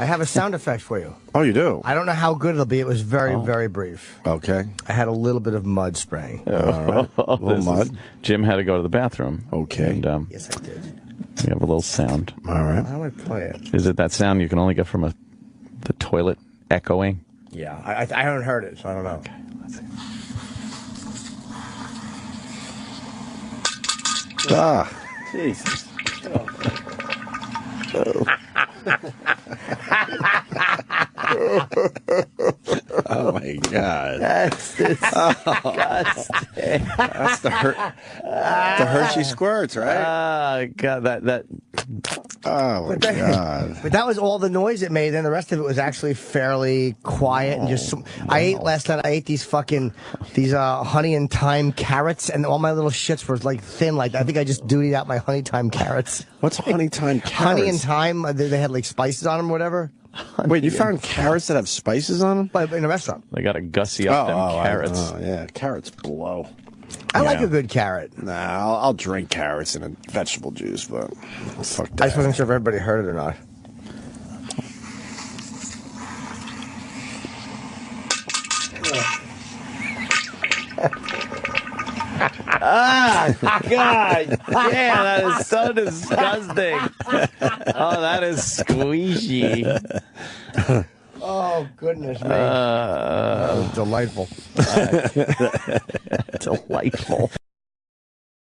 I have a sound effect for you. Oh, you do? I don't know how good it'll be. It was very, very brief. Okay. I had a little bit of mud spraying. All right. A little mud. Jim had to go to the bathroom. Okay. And, Yes, I did. we have a little sound. All right. How do I play it? Is it that sound you can only get from the toilet echoing? Yeah, I haven't heard it, so I don't know. Okay, let's see. Ah. Jesus. Oh, my God. That's disgusting. That's the Hershey squirts, right? God, that. Oh, my God. But that was all the noise it made, and the rest of it was actually fairly quiet and just. I ate last night. I ate these honey and thyme carrots, and all my little shits were like thin. Like I think I just dudied out my honey thyme carrots. What's honey thyme carrots? Honey and thyme. They had like spices on them or whatever. Wait, you found carrots that have spices on them? But in a restaurant. They got to gussy up them carrots. Yeah, carrots blow. I like a good carrot. Nah, I'll drink carrots in a vegetable juice, but fuck that. I just wasn't sure if everybody heard it or not. Ah, God. Yeah, that is so disgusting. Oh, that is squeezy. Oh, goodness me. That was delightful. Delightful.